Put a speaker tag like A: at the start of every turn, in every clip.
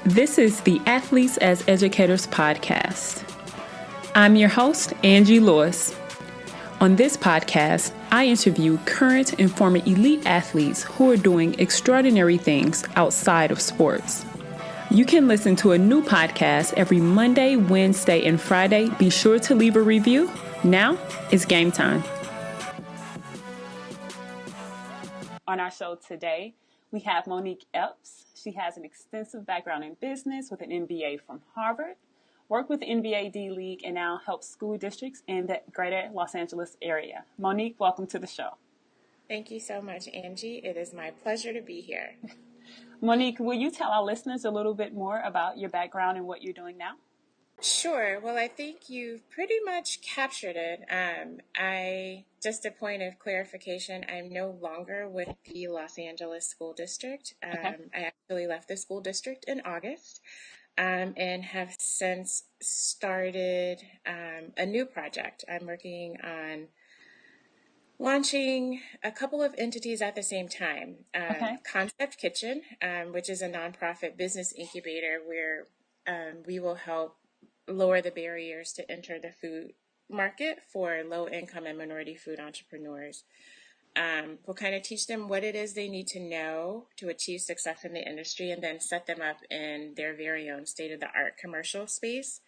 A: This is the Athletes as Educators podcast. I'm your host, Angie Lewis. On this podcast, I interview current and former elite athletes who are doing extraordinary things outside of sports. You can listen to a new podcast every Monday, Wednesday, and Friday. Be sure to leave a review. Now it's game time. On our show today, we have Monique Epps. She has an extensive background in business with an MBA from Harvard, worked with the NBA D-League, and now helps school districts in the greater Los Angeles area. Monique, welcome to the show.
B: Thank you so much, Angie. It is my pleasure to be here.
A: Monique, will you tell our listeners a little bit more about your background and what you're doing now?
B: Sure. Well, I think you've pretty much captured it. Just a point of clarification, I'm no longer with the Los Angeles School District.
A: Okay.
B: I actually left the school district in August and have since started a new project. I'm working on launching a couple of entities at the same time. Concept Kitchen, which is a nonprofit business incubator where we will help lower the barriers to enter the food market for low-income and minority food entrepreneurs. We'll kind of teach them what it is they need to know to achieve success in the industry and then set them up in their very own state-of-the-art commercial space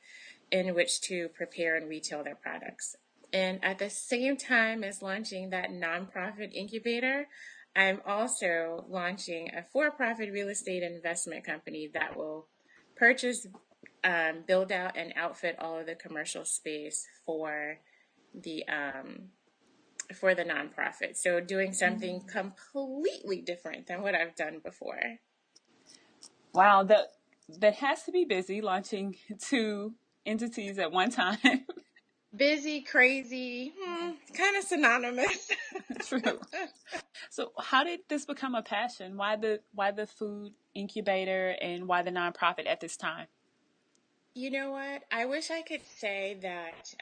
B: in which to prepare and retail their products. And at the same time as launching that nonprofit incubator, I'm also launching a for-profit real estate investment company that will purchase, build out, and outfit all of the commercial space for the nonprofit. So doing something completely different than what I've done before.
A: Wow, that has to be busy, launching two entities at one time.
B: Busy, crazy, kind of synonymous.
A: True. So how did this become a passion? Why the food incubator and why the nonprofit at this time?
B: You know what? I wish I could say that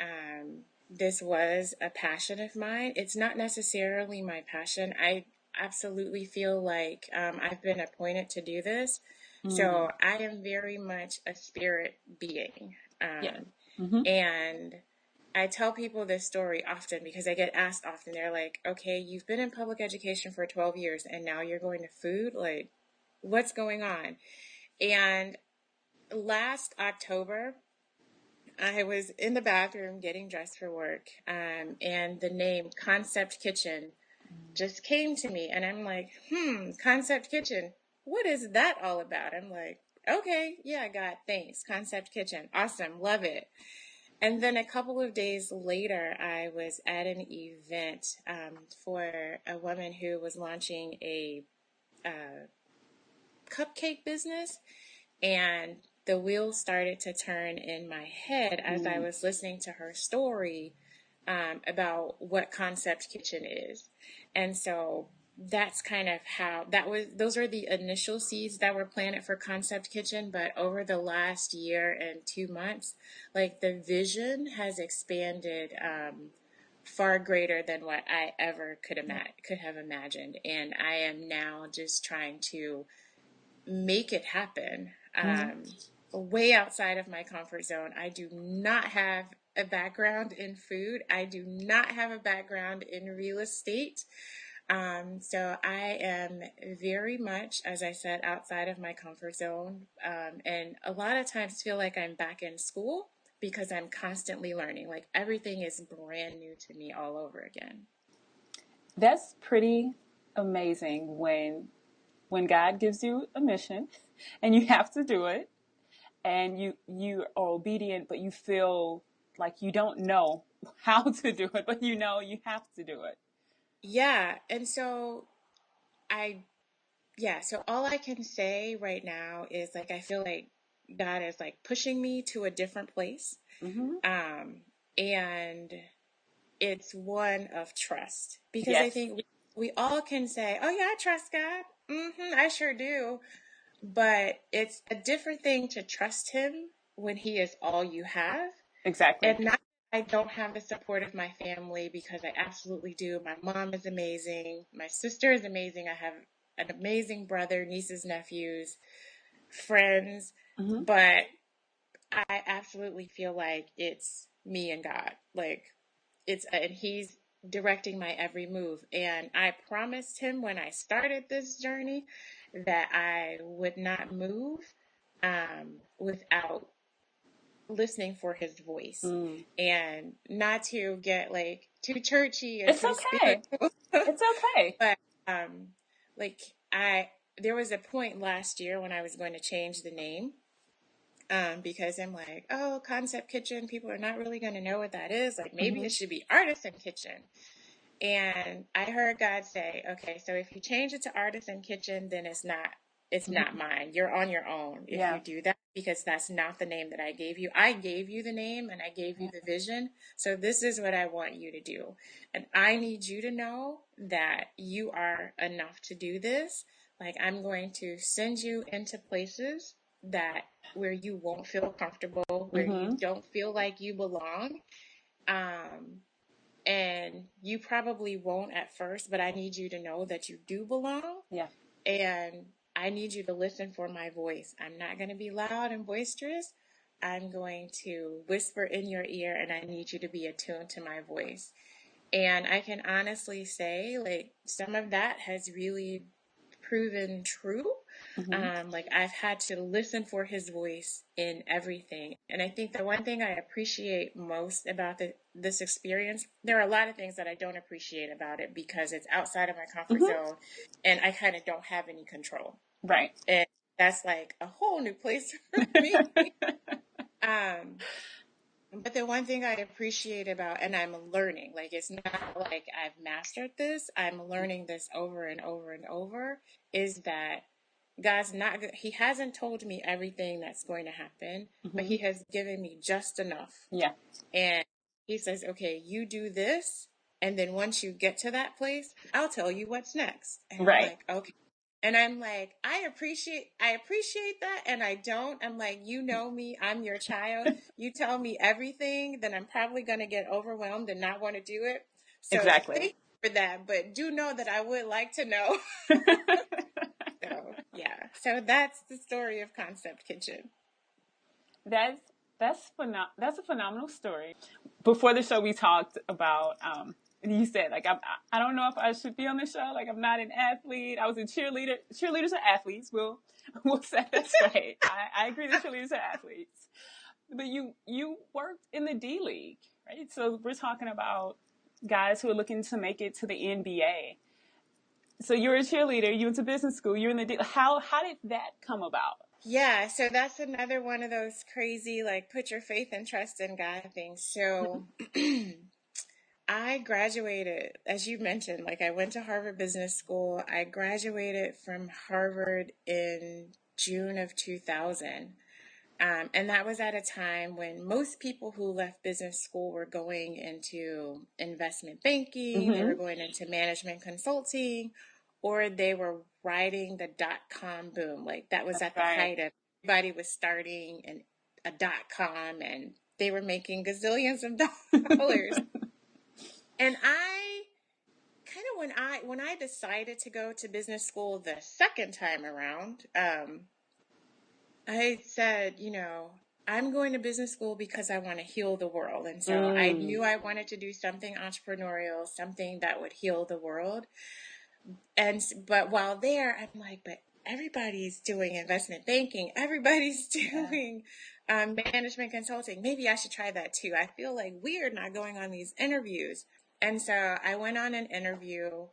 B: this was a passion of mine. It's not necessarily my passion. I absolutely feel like I've been appointed to do this. So I am very much a spirit being. And I tell people this story often because I get asked often. They're like, okay, you've been in public education for 12 years and now you're going to food? Like, what's going on? And last October, I was in the bathroom getting dressed for work, and the name Concept Kitchen just came to me. And I'm like, Concept Kitchen, what is that all about? I'm like, okay, yeah, I got thanks. Concept Kitchen. Awesome. Love it. And then a couple of days later, I was at an event for a woman who was launching a cupcake business, and the wheels started to turn in my head as I was listening to her story about what Concept Kitchen is. And so that's kind of how those are the initial seeds that were planted for Concept Kitchen. But over the last year and 2 months, like the vision has expanded far greater than what I ever could have imagined. And I am now just trying to make it happen. Way outside of my comfort zone. I do not have a background in food. I do not have a background in real estate. So I am very much, as I said, outside of my comfort zone. And a lot of times feel like I'm back in school because I'm constantly learning. Like everything is brand new to me all over again.
A: That's pretty amazing when God gives you a mission and you have to do it and you are obedient, but you feel like you don't know how to do it, but you know you have to do it.
B: Yeah. And so so all I can say right now is like, I feel like God is like pushing me to a different place. And it's one of trust because I think we all can say, oh yeah, I trust God. I sure do. But it's a different thing to trust him when he is all you have.
A: Exactly.
B: And not, I don't have the support of my family because I absolutely do. My mom is amazing. My sister is amazing. I have an amazing brother, nieces, nephews, friends, but I absolutely feel like it's me and God. Like and he's directing my every move. And I promised him when I started this journey that I would not move without listening for his voice, and not to get like too churchy and
A: It's
B: too
A: okay.
B: spiritual.
A: It's okay.
B: But like I there was a point last year when I was going to change the name, because I'm like, oh, Concept Kitchen, people are not really going to know what that is. Like maybe it should be Artisan Kitchen. And I heard God say, okay, so if you change it to Artisan Kitchen, then it's not mine. You're on your own if you do that, because that's not the name that I gave you. I gave you the name and I gave you the vision. So this is what I want you to do. And I need you to know that you are enough to do this. Like I'm going to send you into places where you won't feel comfortable, where you don't feel like you belong. And you probably won't at first, but I need you to know that you do belong.
A: Yeah.
B: And I need you to listen for my voice. I'm not going to be loud and boisterous. I'm going to whisper in your ear, and I need you to be attuned to my voice. And I can honestly say, like, some of that has really proven true. Like I've had to listen for his voice in everything. And I think the one thing I appreciate most about this experience, there are a lot of things that I don't appreciate about it because it's outside of my comfort zone and I kind of don't have any control.
A: Right.
B: And that's like a whole new place for me. But the one thing I appreciate about, and I'm learning, like it's not like I've mastered this, I'm learning this over and over and over, is that he hasn't told me everything that's going to happen, but he has given me just enough.
A: Yeah.
B: And he says, okay, you do this. And then once you get to that place, I'll tell you what's next. And I'm like, okay. And I'm like, I appreciate that. And I don't. I'm like, you know me, I'm your child. You tell me everything, then I'm probably going to get overwhelmed and not want to do it. So
A: Exactly.
B: thank you for that. But do know that I would like to know. So, yeah. So that's the story of Concept Kitchen.
A: That's a phenomenal story. Before the show, we talked about. You said like I don't know if I should be on the show. Like I'm not an athlete. I was a cheerleader. Cheerleaders are athletes. We'll set that straight. I agree that cheerleaders are athletes. But you worked in the D League, right? So we're talking about guys who are looking to make it to the NBA. So you're a cheerleader. You went to business school. You're in the D. How did that come about?
B: Yeah, so that's another one of those crazy, like, put your faith and trust in God things. So I graduated, as you mentioned, like, I went to Harvard Business School. I graduated from Harvard in June of 2000. And that was at a time when most people who left business school were going into investment banking, they were going into management consulting, or they were riding the dot-com boom. Like that was at the height of everybody was starting a dot-com and they were making gazillions of dollars. And I kind of when I decided to go to business school the second time around, I said, I'm going to business school because I want to heal the world. And so I knew I wanted to do something entrepreneurial, something that would heal the world. But while there, I'm like, but everybody's doing investment banking. Everybody's doing management consulting. Maybe I should try that too. I feel like weird not going on these interviews. And so I went on an interview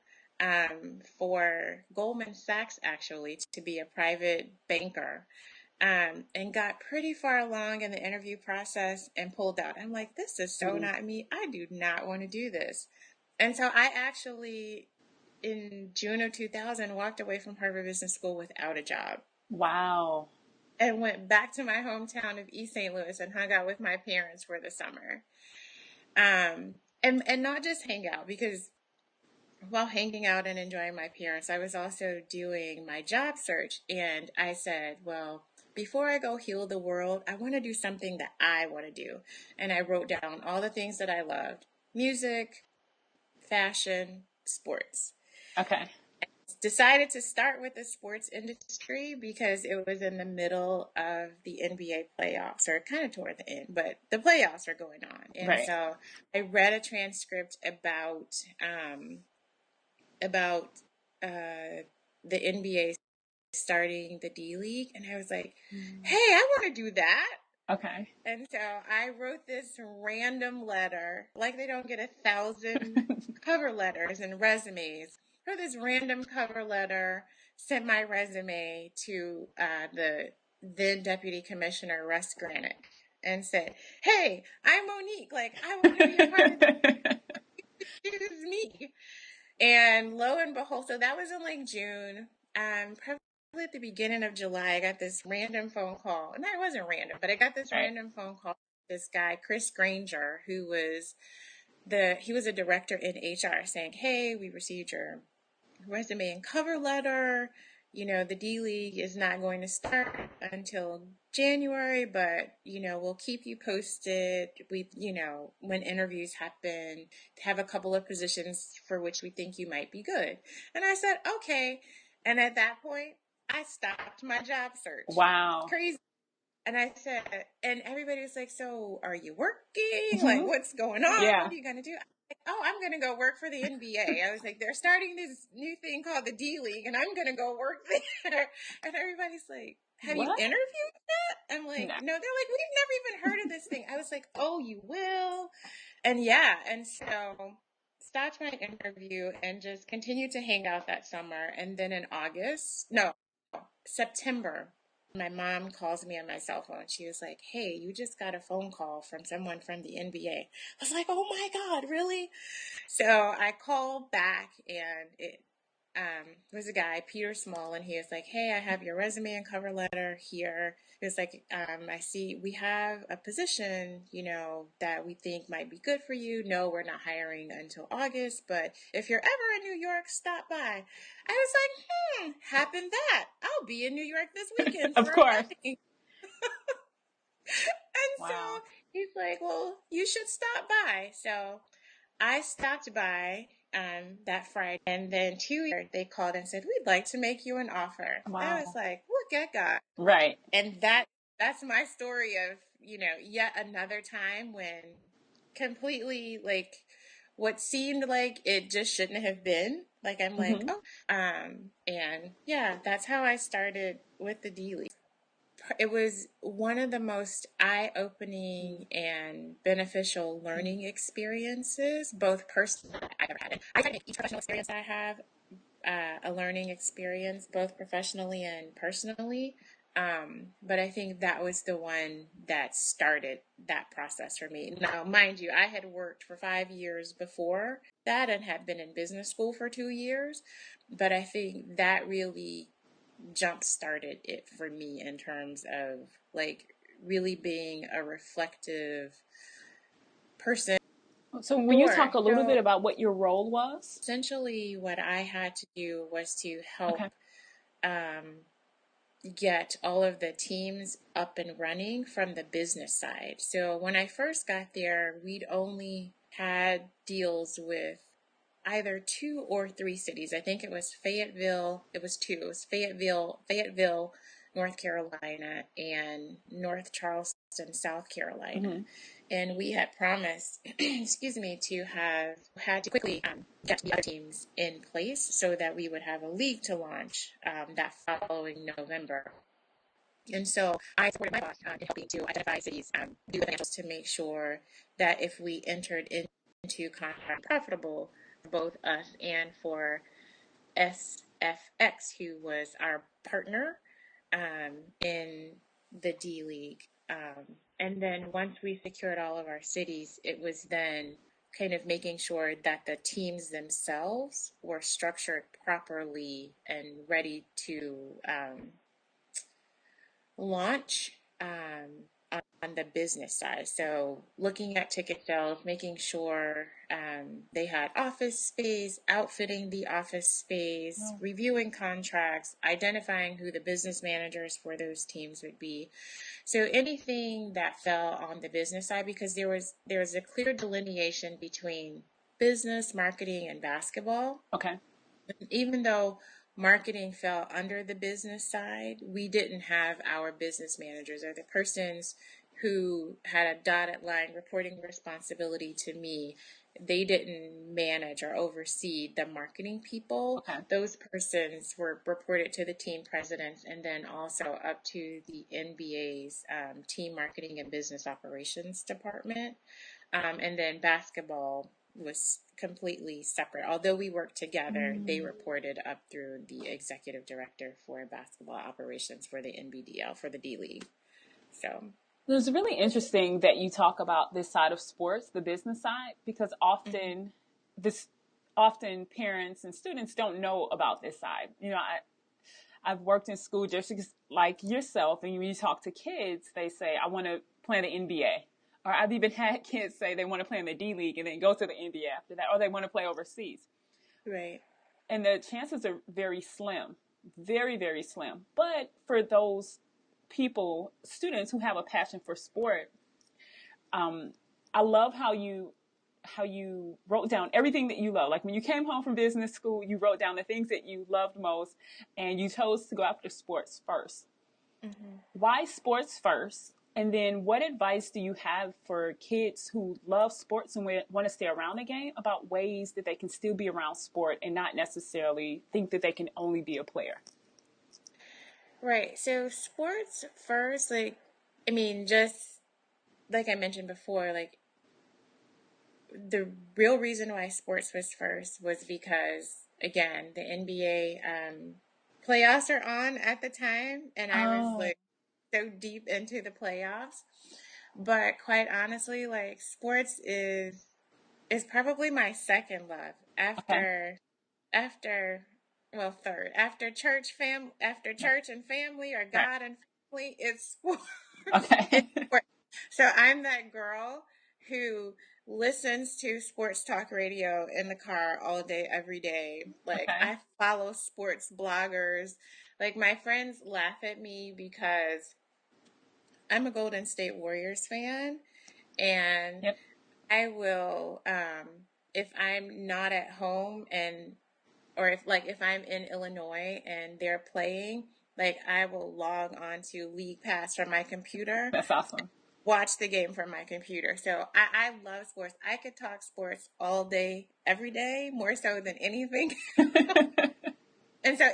B: for Goldman Sachs, actually, to be a private banker. And got pretty far along in the interview process and pulled out. I'm like, this is so not me. I do not want to do this. And so I actually, in June of 2000, walked away from Harvard Business School without a job.
A: Wow.
B: And went back to my hometown of East St. Louis and hung out with my parents for the summer. And not just hang out, because while hanging out and enjoying my parents, I was also doing my job search. And I said, well, before I go heal the world, I want to do something that I want to do. And I wrote down all the things that I loved: music, fashion, sports.
A: Okay.
B: decided to start with the sports industry because it was in the middle of the NBA playoffs, or kind of toward the end, but the playoffs are going on. And
A: Right.
B: so I read a transcript about the NBA starting the D League, and I was like, hey, I want to do that.
A: Okay.
B: And so I wrote this random letter, like they don't get 1,000 cover letters and resumes. I wrote this random cover letter, sent my resume to the then Deputy Commissioner Russ Granick, and said, hey, I'm Monique. Like, I want to be a part of this. Choose me. And lo and behold, so that was in like June. Probably at the beginning of July, I got this random phone call. And that wasn't random, but I got this random phone call. This guy, Chris Granger, who was he was a director in HR, saying, hey, we received your resume and cover letter. You know, the D League is not going to start until January, but, you know, we'll keep you posted. We, you know, when interviews happen, have a couple of positions for which we think you might be good. And I said, okay. And at that point, I stopped my job search.
A: Wow.
B: Crazy. And I said, and everybody was like, so are you working? Like, what's going on?
A: Yeah.
B: What are you going to do? Oh, I'm going to go work for the NBA. I was like, they're starting this new thing called the D League, and I'm going to go work there. And everybody's like, have you interviewed that? I'm like, no. They're like, we've never even heard of this thing. I was like, oh, you will? And yeah. And so stopped my interview and just continued to hang out that summer. And then in September, my mom calls me on my cell phone. She was like, hey, you just got a phone call from someone from the NBA. I was like, oh my God, really? So I called back, and it was a guy, Peter Small, and he was like, hey, I have your resume and cover letter here. He was like, I see we have a position, you know, that we think might be good for you. No, we're not hiring until August, but if you're ever in New York, stop by. I was like, happened that. I'll be in New York this weekend for
A: Of course.
B: a wedding. And so he's like, well, you should stop by. So I stopped by that Friday, and then 2 years they called and said, we'd like to make you an offer.
A: Wow.
B: I was like, look at God.
A: Right.
B: And that's my story of, you know, yet another time when completely, like, what seemed like it just shouldn't have been. Like, I'm like, and yeah, that's how I started with the D League. It was one of the most eye-opening and beneficial learning experiences, both personally I've ever had. I find each professional experience I have a learning experience, both professionally and personally. But I think that was the one that started that process for me. Now, mind you, I had worked for 5 years before that and had been in business school for 2 years. But I think that really jump started it for me in terms of like really being a reflective person.
A: So will you talk a little bit about what your role was?
B: Essentially, what I had to do was to help get all of the teams up and running from the business side. So when I first got there, we'd only had deals with either 2 or 3 cities. I think it was Fayetteville. It was 2. It was Fayetteville, North Carolina, and North Charleston, South Carolina. And we had promised, excuse me, to had to quickly get the other teams in place so that we would have a league to launch that following November. And so I supported my boss in helping to identify cities, do the financials to make sure that if we entered into contract profitable for both us and for SFX, who was our partner in the D League. And then once we secured all of our cities, it was then kind of making sure that the teams themselves were structured properly and ready to launch on the business side. So looking at ticket sales, making sure they had office space, outfitting the office space, reviewing contracts, identifying who the business managers for those teams would be. So anything that fell on the business side, because there was a clear delineation between business, marketing, and basketball.
A: Okay.
B: Even though marketing fell under the business side. We didn't have our business managers or the persons who had a dotted line reporting responsibility to me. They didn't manage or oversee the marketing people.
A: Okay.
B: Those persons were reported to the team presidents and then also up to the NBA's team marketing and business operations department. And then basketball was completely separate. Although we worked together, they reported up through the executive director for basketball operations for the NBDL, for the D League. So
A: It's really interesting that you talk about this side of sports, the business side, because often parents and students don't know about this side. I've worked in school just like yourself, and when you talk to kids, they say, I want to play in the NBA. Or I've even had kids say they want to play in the D League and then go to the NBA after that, or they want to play overseas.
B: right.
A: And the chances are very slim, very, very slim. But for those people, students who have a passion for sport, I love how you wrote down everything that you love. Like when you came home from business school, you wrote down the things that you loved most, and you chose to go after sports first.
B: Mm-hmm.
A: Why sports first? And then what advice do you have for kids who love sports and want to stay around the game about ways that they can still be around sport and not necessarily think that they can only be a player?
B: Right. So sports first, just like I mentioned before, like the real reason why sports was first was because, again, the NBA playoffs are on at the time, and I was
A: Oh,
B: like so deep into the playoffs. But quite honestly, like sports is probably my second love
A: okay.
B: after well, third after church and family, or
A: Right.
B: God and family, it's sports. It's
A: Okay.
B: sports. So I'm that girl who listens to sports talk radio in the car all day every day. Like
A: Okay.
B: I follow sports bloggers. Like my friends laugh at me because I'm a Golden State Warriors fan, and
A: Yep.
B: I will, if I'm not at home, and or if I'm in Illinois and they're playing, like I will log on to League Pass from my computer,
A: That's awesome.
B: watch the game from my computer. So I love sports. I could talk sports all day, every day, more so than anything. And so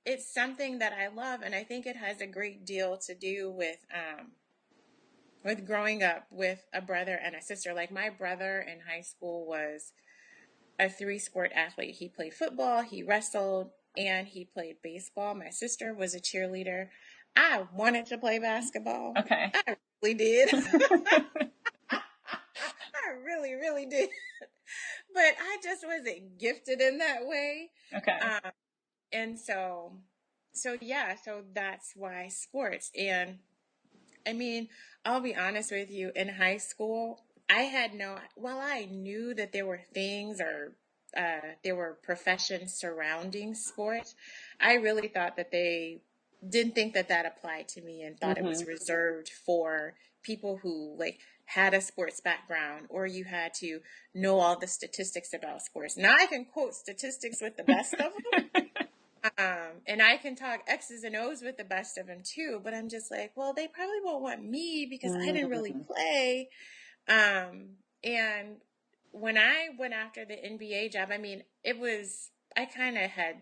B: it's something that I love, and I think it has a great deal to do with growing up with a brother and a sister. Like my brother in high school was a three-sport athlete. He played football, he wrestled, and he played baseball. My sister was a cheerleader. I wanted to play basketball.
A: Okay.
B: I really did. I really, really did. But I just wasn't gifted in that way.
A: Okay.
B: Um, and so yeah, so that's why sports. And I mean, I'll be honest with you, in high school, well, I knew that there were things, or there were professions surrounding sports. I really thought that they didn't think that that applied to me, and thought it
A: Mm-hmm.
B: was reserved for people who like had a sports background, or you had to know all the statistics about sports. Now I can quote statistics with the best of them. And I can talk X's and O's with the best of them too, but I'm just like, well, they probably won't want me because I didn't really
A: Mm.
B: play. And when I went after the NBA job, I mean, I kind of had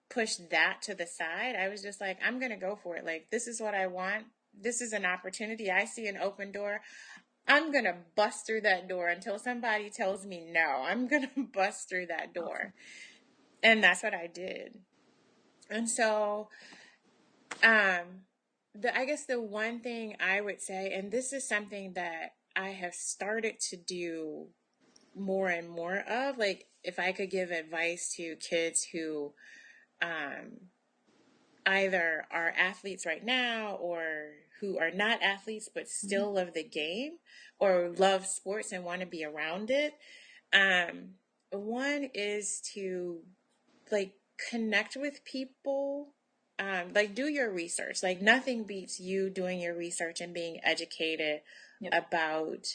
B: pushed that to the side. I was just like, I'm going to go for it. Like, this is what I want. This is an opportunity. I see an open door. I'm going to bust through that door until somebody tells me no. I'm going to bust through that
A: Awesome.
B: door. And that's what I did. And so, um, I guess the one thing I would say, and this is something that I have started to do more and more of, like if I could give advice to kids who either are athletes right now, or who are not athletes but
A: Mm-hmm.
B: still love the game or love sports and want to be around it. Um, One is to like connect with people, like do your research. Like nothing beats you doing your research and being educated
A: Yep.
B: about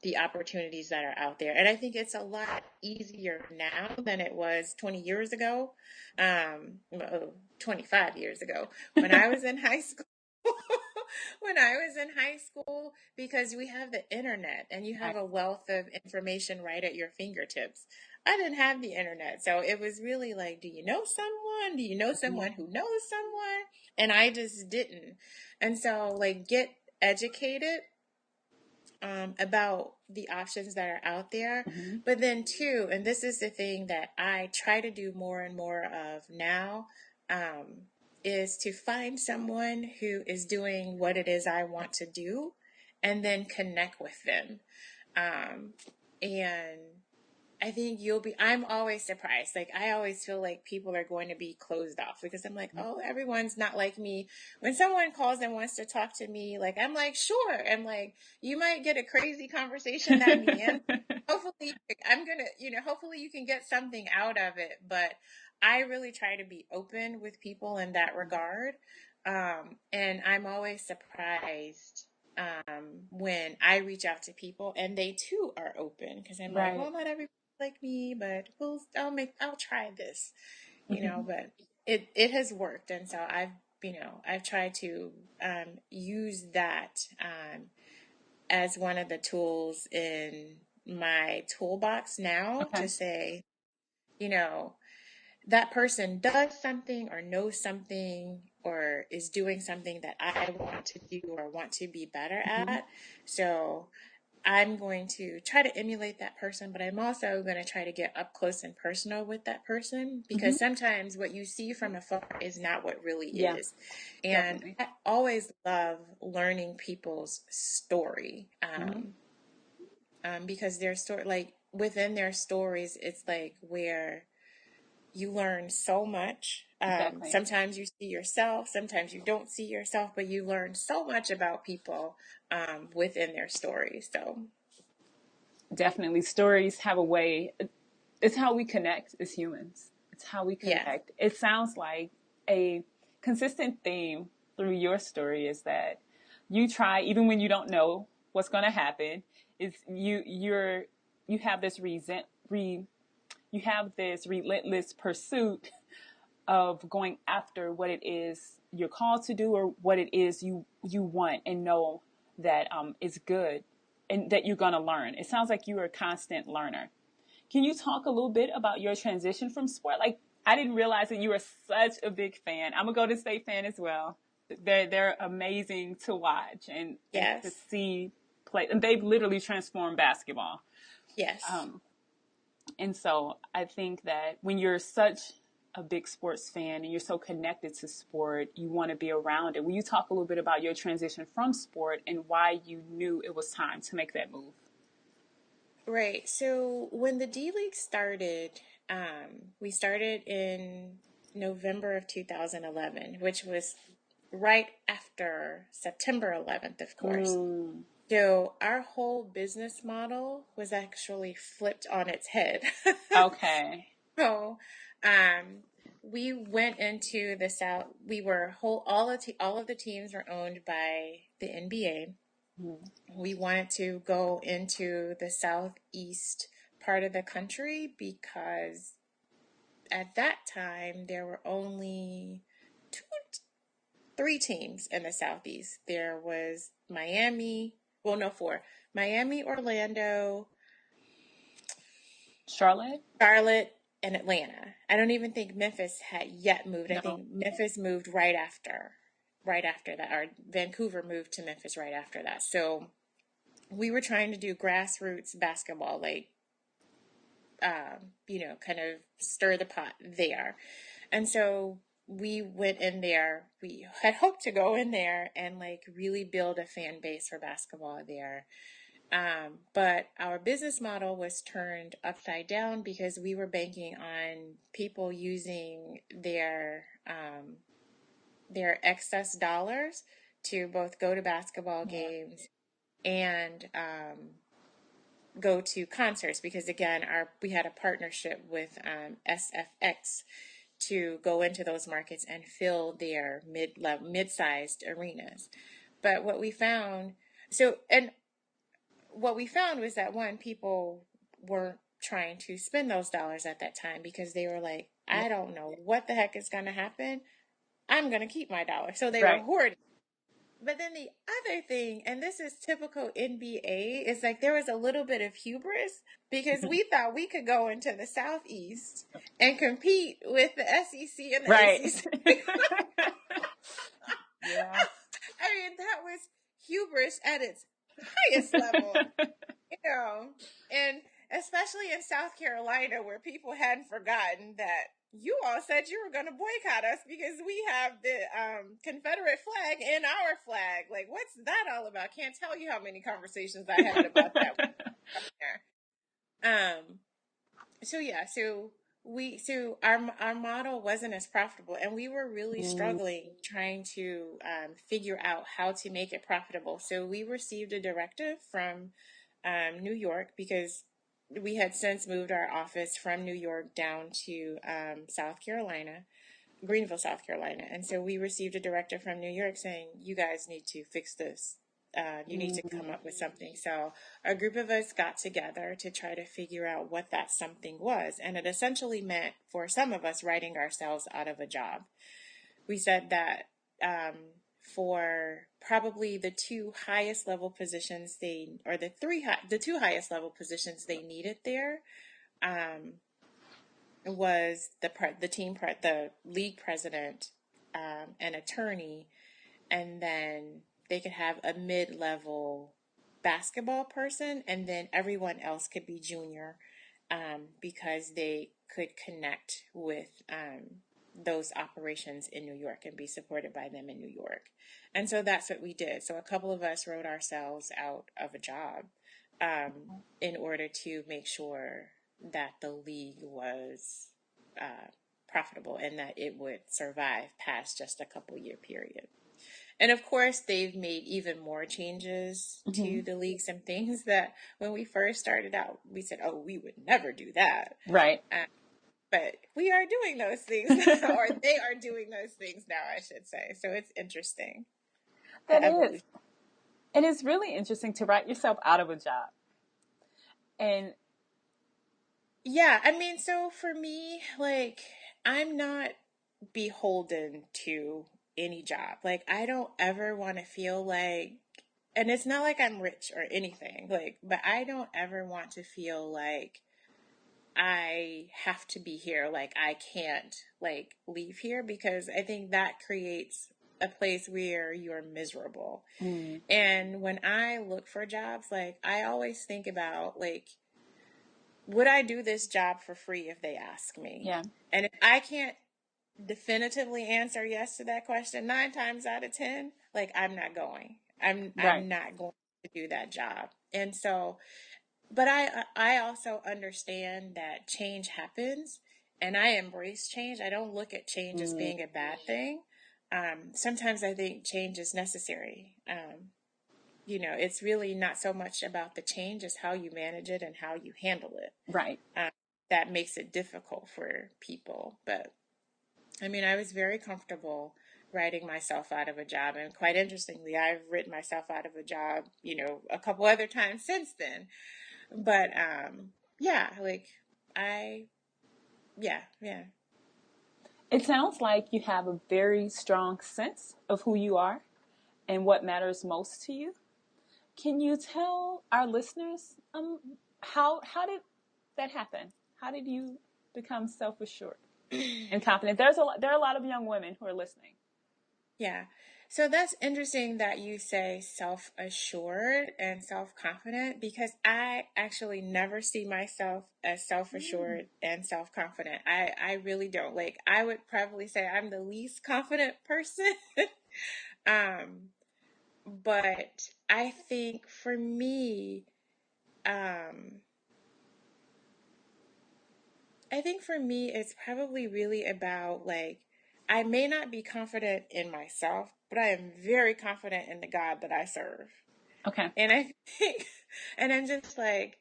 B: the opportunities that are out there. And I think it's a lot easier now than it was 20 years ago, 25 years ago when I was in high school. When I was in high school, because we have the internet and you have
A: Right.
B: a wealth of information right at your fingertips. I didn't have the internet. So it was really like, do you know someone? Do you know someone who knows someone? And I just didn't. And so, like, get educated about the options that are out there.
A: Mm-hmm.
B: But then, too, and this is the thing that I try to do more and more of now, um, is to find someone who is doing what it is I want to do and then connect with them. Um, and I think I'm always surprised. Like, I always feel like people are going to be closed off because I'm like, oh, everyone's not like me. When someone calls and wants to talk to me, like, I'm like, sure. I'm like, you might get a crazy conversation at the end. Hopefully, hopefully you can get something out of it. But I really try to be open with people in that regard. And I'm always surprised when I reach out to people and they too are open because I'm like,
A: Right.
B: well, not everybody like me, but I'll try this,
A: Mm-hmm.
B: but it has worked. And so I've tried to use that as one of the tools in my toolbox now
A: Okay.
B: to say, you know, that person does something or knows something or is doing something that I want to do or want to be better
A: Mm-hmm.
B: at. So I'm going to try to emulate that person, but I'm also going to try to get up close and personal with that person
A: Mm-hmm.
B: because sometimes what you see from afar is not what really
A: Yeah,
B: is. And
A: definitely.
B: I always love learning people's story
A: Mm-hmm.
B: because their story, like within their stories, it's like where you learn so much.
A: Exactly.
B: Sometimes you see yourself, sometimes you don't see yourself, but you learn so much about people within their stories. So,
A: Definitely. Stories have a way, it's how we connect as humans. It's how we
B: yeah.
A: connect. It sounds like a consistent theme through your story is that you try, even when you don't know what's going to happen, is you have this you have this relentless pursuit of going after what it is you're called to do or what it is you want and know that is good and that you're going to learn. It sounds like you're a constant learner. Can you talk a little bit about your transition from sport? Like, I didn't realize that you were such a big fan. I'm a Golden State fan as well. They're amazing to watch and to
B: Yes.
A: see play. And they've literally transformed basketball.
B: Yes.
A: And so I think that when you're such a big sports fan and you're so connected to sport, you want to be around it. Will you talk a little bit about your transition from sport and why you knew it was time to make that move?
B: Right. So when the D League started, we started in November of 2011, which was right after September 11th, of course.
A: Mm,
B: So our whole business model was actually flipped on its head.
A: okay.
B: So, um, we went into the South. We were all of the teams were owned by the NBA.
A: Mm,
B: We wanted to go into the southeast part of the country because at that time there were only two, three teams in the southeast. There was Miami, well, no, four: Miami, Orlando,
A: Charlotte?
B: Charlotte, and Atlanta. I don't even think Memphis had yet moved. I
A: No.
B: think Memphis moved right after that, or Vancouver moved to Memphis right after that. So we were trying to do grassroots basketball, like, kind of stir the pot there. And so we went in there. We had hoped to go in there and like really build a fan base for basketball there. But our business model was turned upside down because we were banking on people using their excess dollars to both go to basketball
A: Yeah.
B: games and go to concerts because again we had a partnership with SFX to go into those markets and fill their mid-sized arenas. But what we found, so and what we found was that one, people weren't trying to spend those dollars at that time because they were like, I don't know what the heck is going to happen. I'm going to keep my dollar. So they were
A: Right.
B: hoarding. But then the other thing, and this is typical NBA, is like there was a little bit of hubris because we thought we could go into the Southeast and compete with the SEC and the
A: Right.
B: ACC.
A: Yeah.
B: I mean, that was hubris at its highest level, and especially in South Carolina where people hadn't forgotten that you all said you were going to boycott us because we have the Confederate flag in our flag. Like, what's that all about? Can't tell you how many conversations I had about that. Um, so our model wasn't as profitable, and we were really struggling trying to figure out how to make it profitable. So we received a directive from New York because we had since moved our office from New York down to South Carolina, Greenville, South Carolina. And so we received a directive from New York saying, you guys need to fix this. You need to come up with something. So a group of us got together to try to figure out what that something was. And it essentially meant, for some of us, writing ourselves out of a job. We said that for probably the two highest level positions the two highest level positions they needed there, was the league president, an attorney, and then they could have a mid-level basketball person, and then everyone else could be junior, because they could connect with those operations in New York and be supported by them in New York. And so that's what we did. So a couple of us wrote ourselves out of a job in order to make sure that the league was profitable and that it would survive past just a couple year period. And of course, they've made even more changes to the league, some things that when we first started out, we said, oh, we would never do that.
A: Right.
B: But we are doing those things now, or they are doing those things now, I should say. So it's interesting.
A: That is. And it's really interesting to write yourself out of a job. And
B: yeah, I mean, so for me, like, I'm not beholden to any job. Like, I don't ever want to feel like, and it's not like I'm rich or anything, like, but I don't ever want to feel like I have to be here. Like, I can't, like, leave here, because I think that creates a place where you're miserable. And when I look for jobs, like, I always think about, like, would I do this job for free if they ask me?
A: Yeah.
B: And if I can't definitively answer yes to that question 9 times out of 10, like, I'm not going. I'm not going to do that job. And so, but I also understand that change happens, and I embrace change. I don't look at change as being a bad thing. Sometimes I think change is necessary. It's really not so much about the change as how you manage it and how you handle it.
A: Right.
B: That makes it difficult for people. But I mean, I was very comfortable writing myself out of a job. And quite interestingly, I've written myself out of a job, a couple other times since then. But yeah, like yeah.
A: It sounds like you have a very strong sense of who you are and what matters most to you. Can you tell our listeners how did that happen? How did you become self-assured and confident? There are a lot of young women who are listening.
B: Yeah. So that's interesting that you say self-assured and self-confident, because I actually never see myself as self-assured and self-confident. I really don't. Like, I would probably say I'm the least confident person. But I think for me, it's probably really about, like, I may not be confident in myself, but I am very confident in the God that I serve.
A: Okay.
B: And I think, and I'm just like,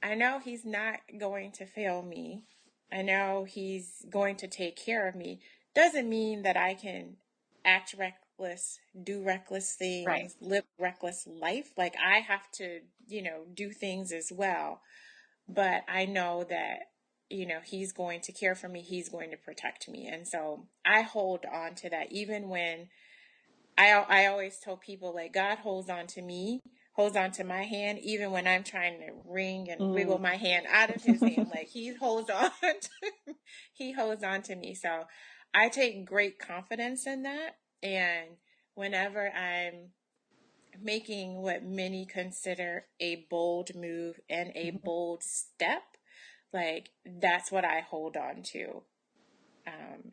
B: I know he's not going to fail me. I know he's going to take care of me. Doesn't mean that I can act do reckless
A: Right.
B: things, live reckless life. Like I have to, do things as well. But I know that, he's going to care for me, he's going to protect me. And so I hold on to that even when I always tell people like God holds on to me, holds on to my hand, even when I'm trying to wring and wiggle my hand out of his hand. Like he holds on he holds on to me. So I take great confidence in that. And whenever I'm making what many consider a bold move and a bold step, like that's what I hold on to.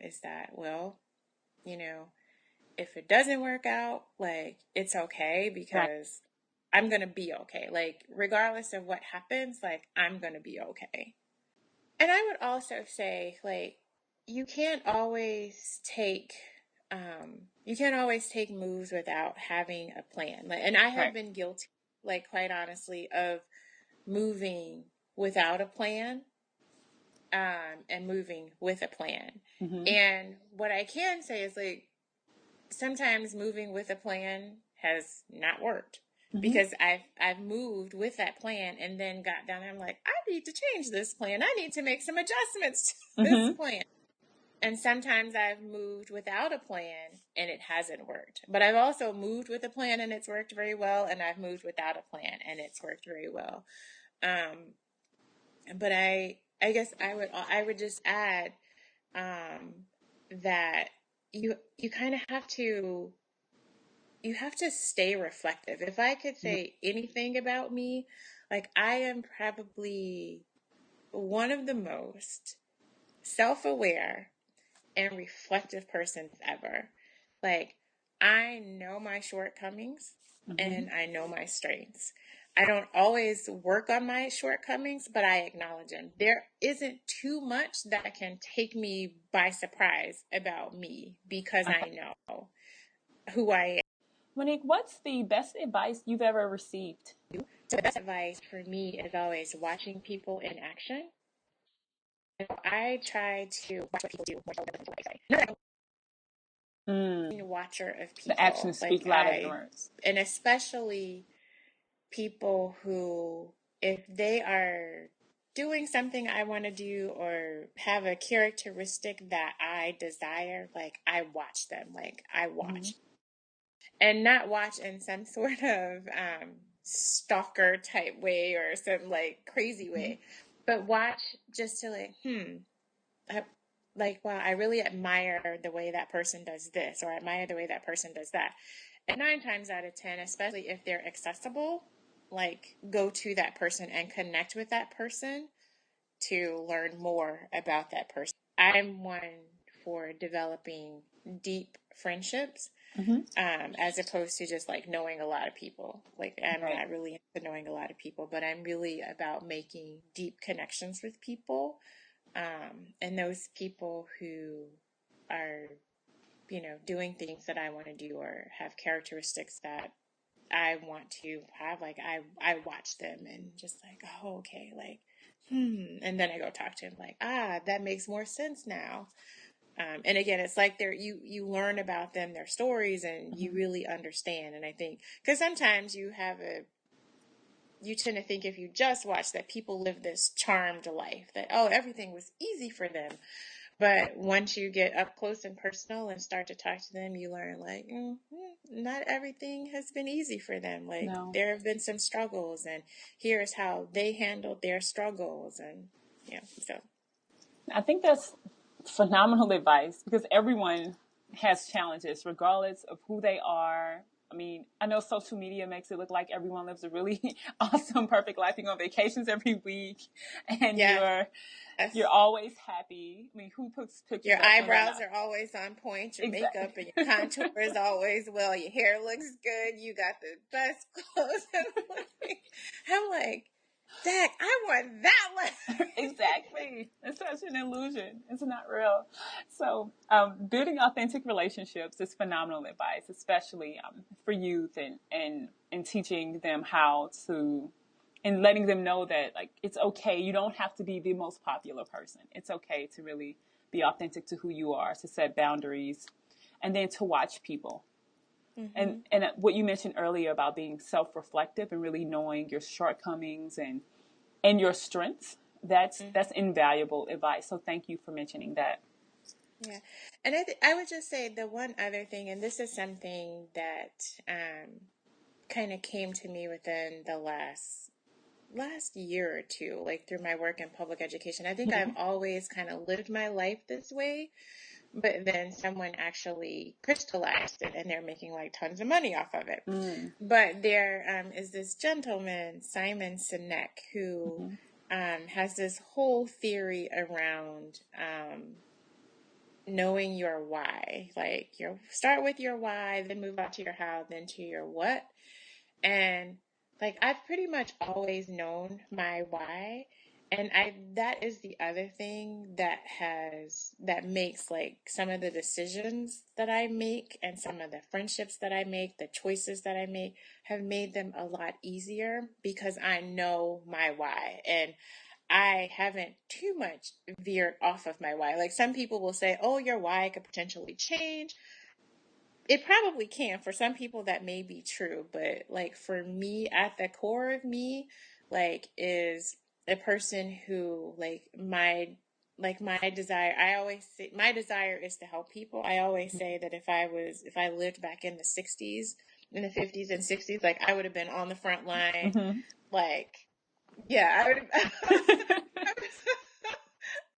B: Is that, well, you know, if it doesn't work out, like it's okay
A: Right.
B: because I'm going to be okay. Like regardless of what happens, like I'm going to be okay. And I would also say like you can't always take you can't always take moves without having a plan. Like, and I have
A: Right.
B: been guilty, like quite honestly, of moving without a plan and moving with a plan.
A: Mm-hmm.
B: And what I can say is like sometimes moving with a plan has not worked
A: Mm-hmm.
B: because I've moved with that plan and then got down and I'm like, I need to change this plan. I need to make some adjustments to this
A: Mm-hmm.
B: plan. And sometimes I've moved without a plan and it hasn't worked. But I've also moved with a plan and it's worked very well. And I've moved without a plan and it's worked very well. Um, but I guess I would just add um, that you kind of have to stay reflective. If I could say anything about me, like I am probably one of the most self-aware and reflective persons ever. Like I know my shortcomings
A: Mm-hmm.
B: and I know my strengths. I don't always work on my shortcomings, but I acknowledge them. There isn't too much that can take me by surprise about me because I know who I am.
A: Monique, what's the best advice you've ever received?
B: So the best advice for me is always watching people in action. I try to watch what people do more so than what I say. Not I'm a watcher of
A: The
B: people.
A: actions speak
B: Like
A: louder than words.
B: and especially people who, if they are doing something I want to do or have a characteristic that I desire, like I watch them. Like I
A: Mm-hmm.
B: watch and not watch in some sort of stalker type way or some like crazy
A: Mm-hmm.
B: way, but watch just to like, I, like, wow, I really admire the way that person does this, or I admire the way that person does that. And 9 times out of 10, especially if they're accessible, like go to that person and connect with that person to learn more about that person. I'm one for developing deep friendships
A: Mm-hmm.
B: as opposed to just like knowing a lot of people. Like I'm
A: Right.
B: not really into knowing a lot of people, but I'm really about making deep connections with people. And those people who are, doing things that I want to do or have characteristics that I want to have, like I watch them and just like, oh, okay, like, and then I go talk to him like, that makes more sense now. And again, it's like you learn about them, their stories, and you
A: Mm-hmm.
B: really understand. And I think because sometimes you tend to think if you just watch that people live this charmed life, that oh everything was easy for them. But once you get up close and personal and start to talk to them, you learn like not everything has been easy for them. Like
A: No.
B: there have been some struggles, and here's how they handled their struggles, and so
A: I think that's phenomenal advice because everyone has challenges, regardless of who they are. I mean, I know social media makes it look like everyone lives a really awesome, perfect life. You go on vacations every week, and
B: yeah.
A: you're always happy. I mean, who puts pictures
B: Your
A: up when they're
B: eyebrows
A: not?
B: are always on point. Your
A: Exactly.
B: makeup and your contour is always well. Your hair looks good. You got the best clothes. I'm like, Dak, I want that one.
A: Exactly. It's such an illusion. It's not real. So, building authentic relationships is phenomenal advice, especially for youth and teaching them how to, and letting them know that like it's okay. You don't have to be the most popular person. It's okay to really be authentic to who you are, to set boundaries, and then to watch people. And
B: Mm-hmm.
A: what you mentioned earlier about being self-reflective and really knowing your shortcomings and your strengths, that's
B: Mm-hmm.
A: invaluable advice. So thank you for mentioning that.
B: Yeah. And I would just say the one other thing, and this is something that kind of came to me within the last year or two, like through my work in public education. I think I've
A: Mm-hmm.
B: always kind of lived my life this way, but then someone actually crystallized it and they're making like tons of money off of it.
A: Mm.
B: But there is this gentleman, Simon Sinek, who
A: Mm-hmm.
B: has this whole theory around knowing your why. Like you start with your why, then move on to your how, then to your what. And like I've pretty much always known my why. And I that is the other thing that makes like some of the decisions that I make and some of the friendships that I make, the choices that I make have made them a lot easier because I know my why. And I haven't too much veered off of my why. Like some people will say, oh, your why could potentially change. It probably can. For some people, that may be true. But like for me, at the core of me, like is a person who like my desire. I always say my desire is to help people. I always say that if I lived back in the 60s, in the 50s and 60s, like I would have been on the front line,
A: Mm-hmm.
B: like yeah, I would have,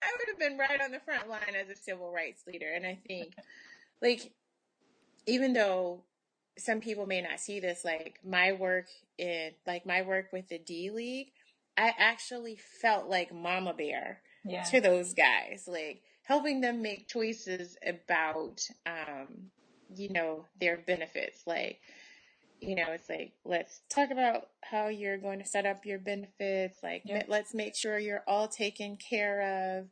B: I would have been right on the front line as a civil rights leader. And I think, like, even though some people may not see this, like my work with the D League, I actually felt like Mama Bear
A: Yeah.
B: to those guys, like helping them make choices about, their benefits. Like, it's like, let's talk about how you're going to set up your benefits. Like,
A: Yep.
B: let's make sure you're all taken care of.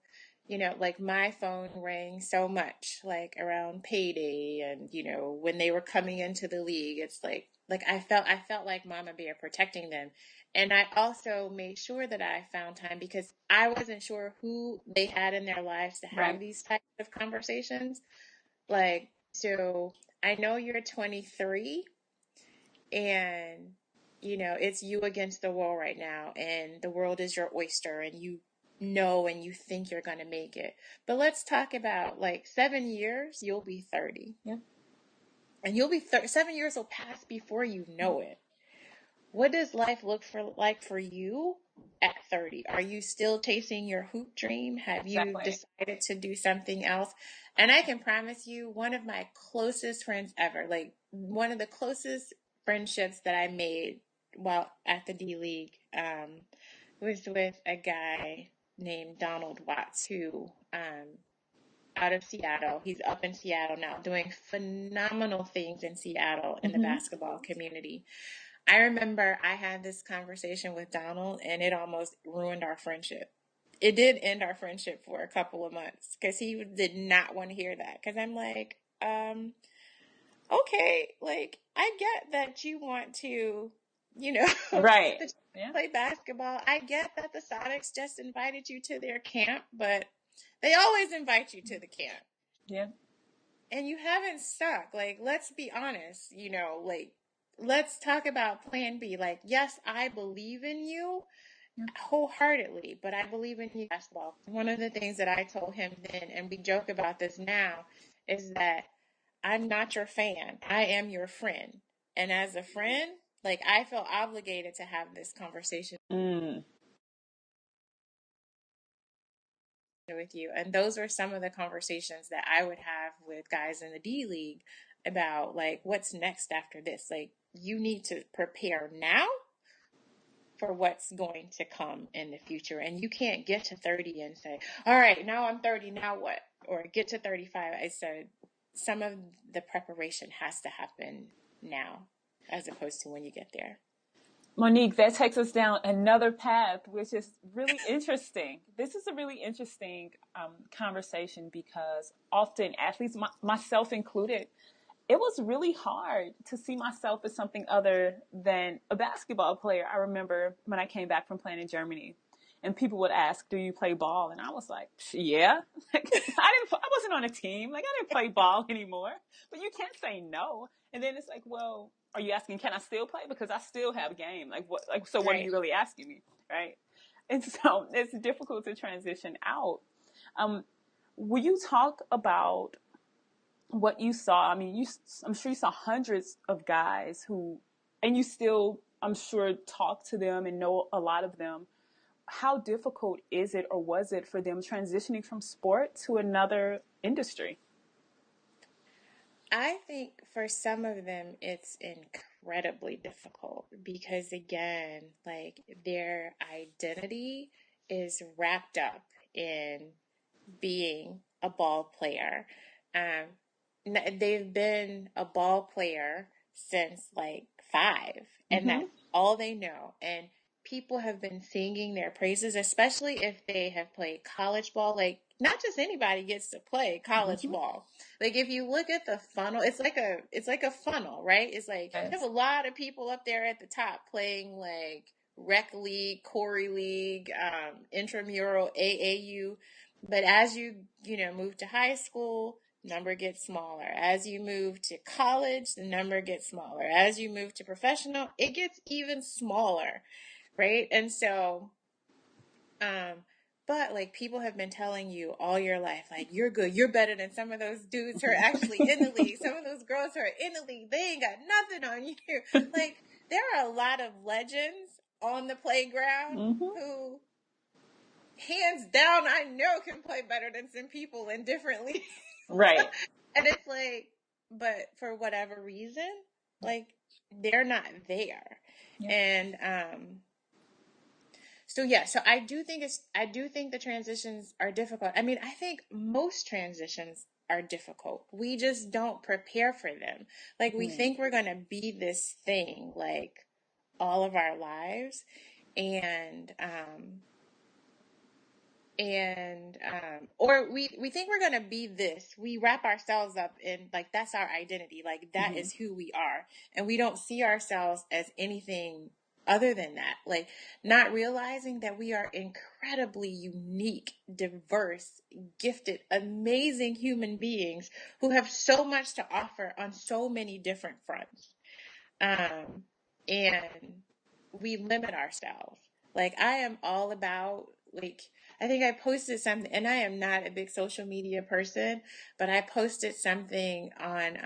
B: Like my phone rang so much, like around payday and, when they were coming into the league, it's like I felt like Mama Bear protecting them. And I also made sure that I found time because I wasn't sure who they had in their lives to have
A: Right.
B: these types of conversations. Like, so I know you're 23 and it's you against the wall right now and the world is your oyster and you know and you think you're going to make it, but let's talk about like 7 years you'll be 30
A: Yep.
B: and you'll be 7 years will pass before you know it. What does life look for like for you at 30? Are you still chasing your hoop dream? Have you
A: Exactly.
B: decided to do something else? And I can promise you, one of my closest friends ever, like one of the closest friendships that I made while at the D League, was with a guy named Donald Watts, who, out of Seattle. He's up in Seattle now, doing phenomenal things in Seattle in the
A: Mm-hmm.
B: basketball community. I remember I had this conversation with Donald and it almost ruined our friendship. It did end our friendship for a couple of months because he did not want to hear that. Because I'm like, okay, like I get that you want to,
A: Right.
B: that you
A: Yeah.
B: play basketball. I get that the Sonics just invited you to their camp, but they always invite you to the camp
A: Yeah.
B: and you haven't stuck. Like, let's be honest, like, let's talk about plan B. Like, yes, I believe in you
A: Yeah.
B: wholeheartedly, but I believe in you basketball. One of the things that I told him then, and we joke about this now, is that I'm not your fan. I am your friend. And as a friend, like, I feel obligated to have this conversation
A: Mm.
B: with you. And those are some of the conversations that I would have with guys in the D League about like what's next after this. Like you need to prepare now for what's going to come in the future. And you can't get to 30 and say, all right, now I'm 30, now what? Or get to 35. I said some of the preparation has to happen now as opposed to when you get there.
A: Monique, that takes us down another path, which is really interesting. This is a really interesting conversation because often athletes, myself included, it was really hard to see myself as something other than a basketball player. I remember when I came back from playing in Germany and people would ask, "Do you play ball?" And I was like, "Yeah." Like, I wasn't on a team. Like, I didn't play ball anymore. But you can't say no. And then it's like, well, are you asking, can I still play? Because I still have a game. Like, what? Like, so what are
B: Right.
A: you really asking me, right? And so it's difficult to transition out. Will you talk about what you saw? I mean, I'm sure you saw hundreds of guys who, and you still, I'm sure, talk to them and know a lot of them. How difficult is it, or was it, for them transitioning from sport to another industry?
B: I think for some of them, it's incredibly difficult because, again, like their identity is wrapped up in being a ball player. Um, they've been a ball player since like 5, and
A: Mm-hmm.
B: that's all they know. And people have been singing their praises, especially if they have played college ball. Like, not just anybody gets to play college
A: Mm-hmm.
B: ball. Like, if you look at the funnel, it's like a funnel, right? It's like you have
A: Yes.
B: a lot of people up there at the top playing like rec league, Corey league, intramural, AAU. But as you move to high school, number gets smaller. As you move to college, the number gets smaller. As you move to professional, it gets even smaller, right? And so, um, but like people have been telling you all your life, like you're good, you're better than some of those dudes who are actually in the league. Some of those girls who are in the league, they ain't got nothing on you. Like there are a lot of legends on the playground
A: Mm-hmm.
B: who hands down, I know can play better than some people in different leagues.
A: Right.
B: And it's like, but for whatever reason, like they're not there.
A: Yeah.
B: And so yeah, so I do think the transitions are difficult. I mean, I think most transitions are difficult. We just don't prepare for them. Like we
A: Mm.
B: think we're gonna be this thing like all of our lives. And or we think we're gonna be this. We wrap ourselves up in like that's our identity, like that
A: Mm-hmm.
B: is who we are, and we don't see ourselves as anything other than that, like not realizing that we are incredibly unique, diverse, gifted, amazing human beings who have so much to offer on so many different fronts. um, and we limit ourselves. Like I am all about like I think I posted something, and I am not a big social media person, but I posted something on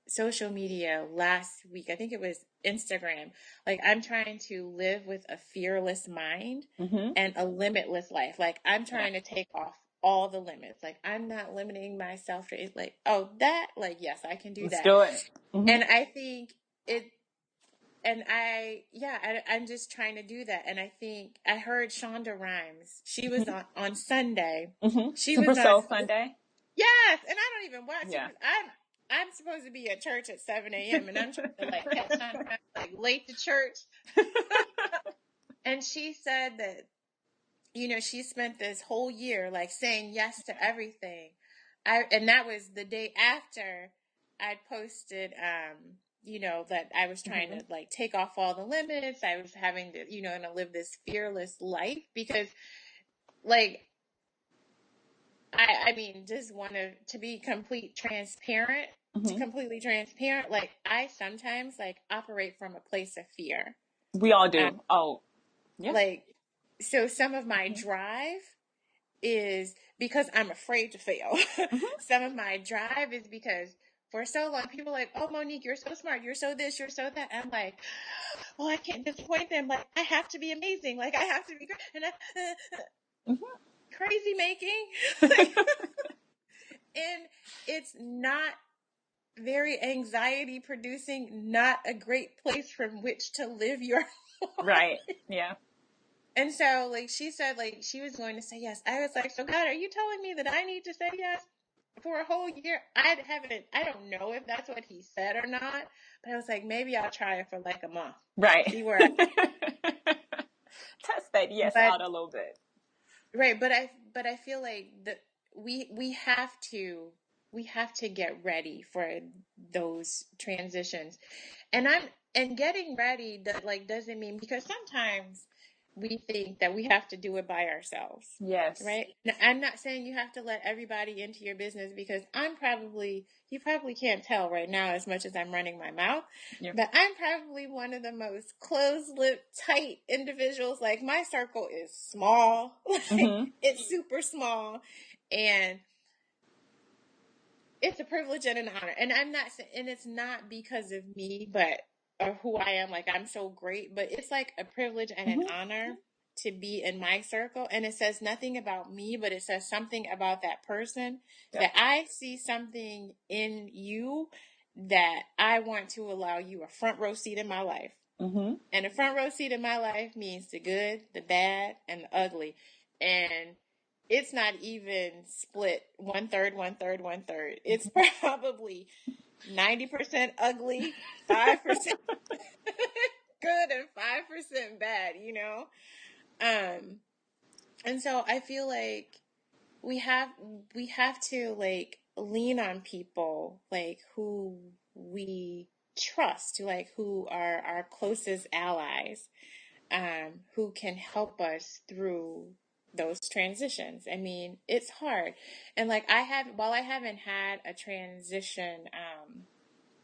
B: social media last week. I think it was Instagram. Like I'm trying to live with a fearless mind
A: Mm-hmm.
B: and a limitless life. Like I'm
A: Yeah.
B: trying to take off all the limits. Like I'm not limiting myself to like, oh, that, like, yes, I can do
A: Let's
B: that.
A: do it. Mm-hmm.
B: And I think it, and yeah, I'm just trying to do that. And I think I heard Shonda Rhimes. She was on Sunday.
A: Mm-hmm.
B: She
A: Super
B: was on,
A: Soul Sunday.
B: yes, and I don't even watch it
A: Yeah.
B: because I'm supposed to be at church at 7 a.m. and I'm trying to like catch Shonda Rhimes like late to church. And she said that she spent this whole year like saying yes to everything. And that was the day after I posted that I was trying
A: Mm-hmm.
B: to like take off all the limits. I was having to, and to live this fearless life because like I mean just want to be
A: Mm-hmm.
B: completely transparent. Like I sometimes like operate from a place of fear.
A: We all
B: Uh,
A: do. Oh, yeah.
B: like so some of my
A: Mm-hmm.
B: drive is because I'm afraid to fail.
A: Mm-hmm.
B: Some of my drive is because for so long people are like, oh, Monique, you're so smart, you're so this, you're so that. I'm like, well, I can't disappoint them. Like I have to be amazing. Like I have to be great. And crazy making. And it's not very anxiety producing, not a great place from which to live your
A: Right.
B: life.
A: Yeah.
B: And so, like, she said, like, she was going to say yes. I was like, so God, are you telling me that I need to say yes for a whole year? I don't know if that's what he said or not, but I was like, maybe I'll try it for like a month,
A: Right.
B: see where I,
A: Test that yes
B: but,
A: out a little bit.
B: right. But I feel like we have to get ready for those transitions. And getting ready that like doesn't mean because sometimes we think that we have to do it by ourselves.
A: Yes.
B: Right? Now, I'm not saying you have to let everybody into your business because you probably can't tell right now as much as I'm running my mouth,
A: Yeah.
B: but I'm probably one of the most closed-lipped, tight individuals. Like my circle is small, like
A: Mm-hmm.
B: it's super small, and it's a privilege and an honor. And and it's not because of me, but or who I am. Like I'm so great, but it's like a privilege and an
A: Mm-hmm.
B: honor to be in my circle. And it says nothing about me, but it says something about that person
A: Yep.
B: that I see something in you that I want to allow you a front row seat in my life.
A: Mm-hmm.
B: And a front row seat in my life means the good, the bad, and the ugly. And it's not even split one third, one third, one third. It's probably 90% ugly, 5% good, and 5% bad, you know? And so I feel like we have we have to like lean on people like who we trust, like who are our closest allies, who can help us through those transitions. I mean, it's hard. And like while I haven't had a transition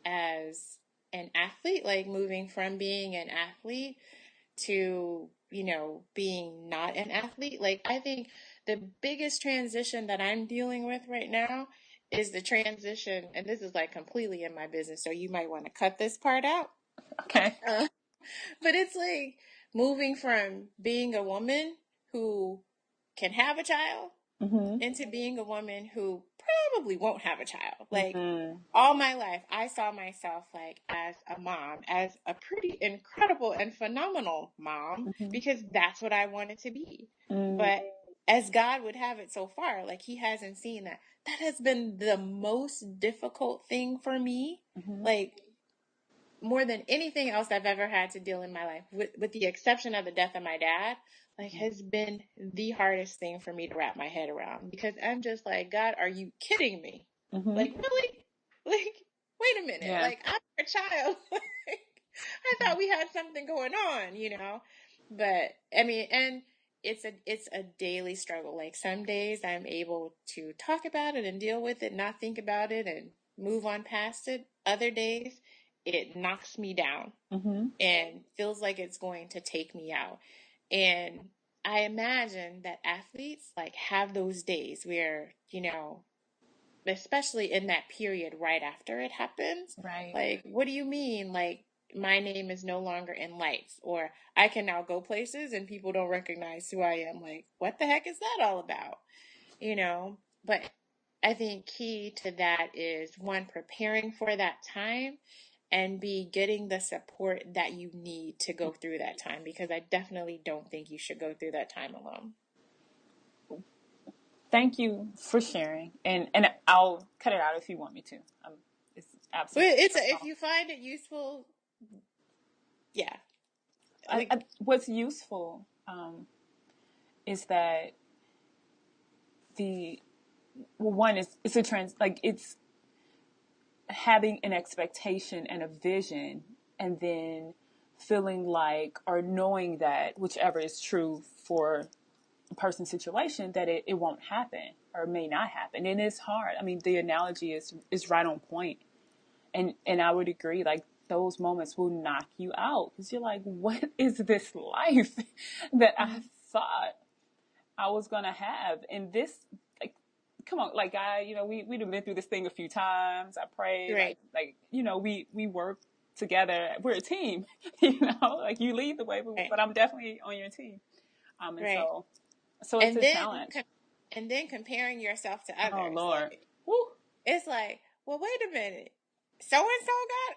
B: as an athlete, like moving from being an athlete to, being not an athlete, like I think the biggest transition that I'm dealing with right now is the transition, and this is like completely in my business, so you might want to cut this part out.
A: Okay.
B: Uh, but it's like moving from being a woman who can have a child
A: Mm-hmm.
B: into being a woman who probably won't have a child. Like
A: Mm-hmm.
B: all my life, I saw myself like as a mom, as a pretty incredible and phenomenal mom,
A: Mm-hmm.
B: because that's what I wanted to be.
A: Mm-hmm.
B: But as God would have it so far, like He hasn't seen that. That has been the most difficult thing for me.
A: Mm-hmm.
B: Like more than anything else I've ever had to deal in my life, with the exception of the death of my dad, like has been the hardest thing for me to wrap my head around, because I'm just like, God, are you kidding me?
A: Mm-hmm.
B: Like, really? Like, wait a minute.
A: Yeah.
B: Like, I'm a child. Like, I thought we had something going on, you know? But I mean, and it's a daily struggle. Like some days I'm able to talk about it and deal with it, not think about it and move on past it. Other days it knocks me down
A: Mm-hmm.
B: and feels like it's going to take me out. And I imagine that athletes like have those days where, especially in that period right after it happens,
A: Right.
B: like, what do you mean? Like, my name is no longer in lights, or I can now go places and people don't recognize who I am. Like, what the heck is that all about? You know, but I think key to that is one, preparing for that time, and B, getting the support that you need to go through that time, because I definitely don't think you should go through that time alone.
A: Thank you for sharing, and I'll cut it out if you want me to. It's
B: But
A: absolutely.
B: if you find it useful, yeah. Like,
A: What's useful is that the one is it's a trans like it's having an expectation and a vision, and then feeling like or knowing that whichever is true for a person's situation, that it won't happen or may not happen. And it's hard. I mean, the analogy is right on point. And I would agree, like those moments will knock you out because you're like, what is this life that I thought I was gonna have? And this, like, come on, like we've been through this thing a few times. I pray,
B: right,
A: we work together. We're a team, like you lead the way,
B: right,
A: but I'm definitely on your team. And
B: right.
A: so it's
B: And
A: a
B: then,
A: challenge.
B: and then comparing yourself to
A: Oh
B: others,
A: Lord,
B: like
A: woo.
B: it's like, well, wait a minute, so and so got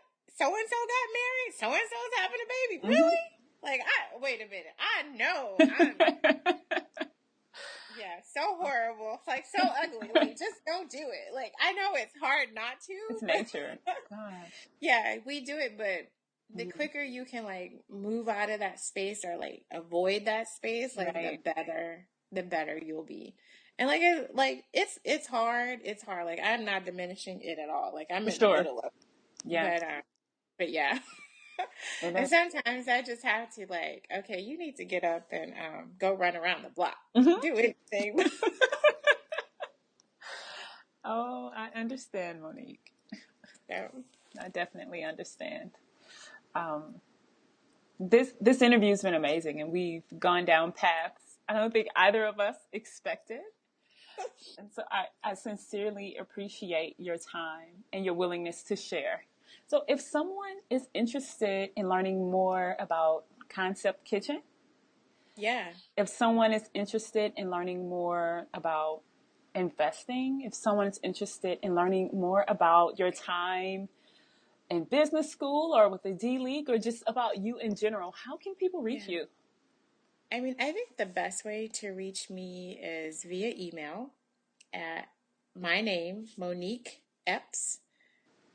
B: married, so and so's having a baby,
A: Mm-hmm.
B: really? Like, wait a minute, I know I'm yeah, so horrible, like so ugly, like just don't do it. Like I know it's hard not to,
A: It's nature.
B: but
A: Gosh.
B: yeah, we do it, but the
A: Mm-hmm.
B: quicker you can like move out of that space or like avoid that space, like
A: Right.
B: the better you'll be. And it's hard. It's hard. Like I'm not diminishing it at all. Like I'm
A: For
B: in the
A: sure.
B: middle of it.
A: Yeah.
B: But yeah.
A: And
B: And
A: that's,
B: sometimes I just have to like, okay, you need to get up and go run around the block.
A: Mhm.
B: Do anything.
A: Oh, I understand, Monique.
B: So,
A: I definitely understand. Um, this interview's been amazing, and we've gone down paths I don't think either of us expected. And so I sincerely appreciate your time and your willingness to share. So if someone is interested in learning more about Concept Kitchen,
B: yeah.
A: if someone is interested in learning more about investing, if someone is interested in learning more about your time in business school or with the D League or just about you in general, how can people reach
B: Yeah.
A: you?
B: I mean, I think the best way to reach me is via email at my name, Monique Epps,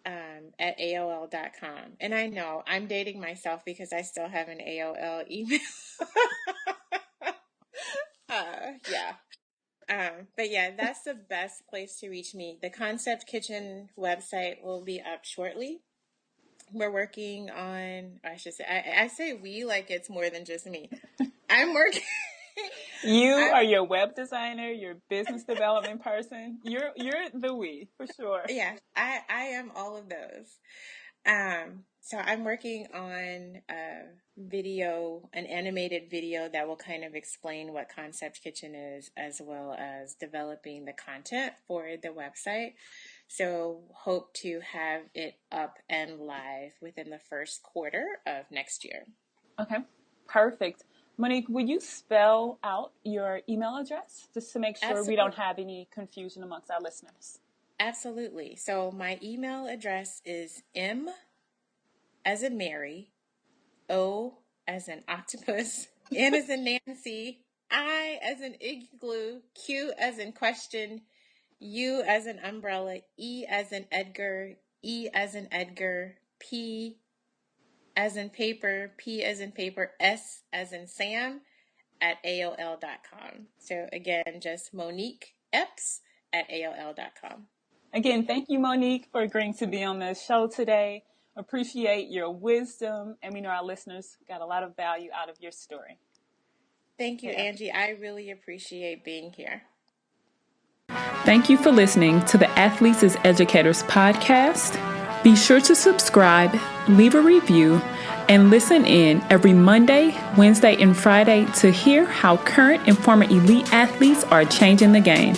B: at AOL.com. And I know I'm dating myself because I still have an AOL email. Yeah. But yeah, that's the best place to reach me. The Concept Kitchen website will be up shortly. We're working on, I should say, I say we like it's more than just me. I'm working.
A: You
B: I'm
A: are your web designer, your business development person. You're the we for sure.
B: Yeah, I am all of those. So I'm working on a video, an animated video that will kind of explain what Concept Kitchen is, as well as developing the content for the website. So hope to have it up and live within the first quarter of next year.
A: Okay, perfect. Monique, will you spell out your email address just to make sure we don't
B: Absolutely.
A: have any confusion amongst our listeners?
B: Absolutely. So my email address is M as in Mary, O as in octopus, N as in Nancy, I as in igloo, Q as in question, U as in umbrella, E as in Edgar, E as in Edgar, P as in paper, P as in paper, S as in Sam at AOL.com. So again, just Monique Epps at AOL.com.
A: Again, thank you, Monique, for agreeing to be on the show today. Appreciate your wisdom, and we know our listeners got a lot of value out of your story.
B: Thank you,
A: Yeah.
B: Angie. I really appreciate being here.
A: Thank you for listening to the Athletes as Educators podcast. Be sure to subscribe, leave a review, and listen in every Monday, Wednesday, and Friday to hear how current and former elite athletes are changing the game.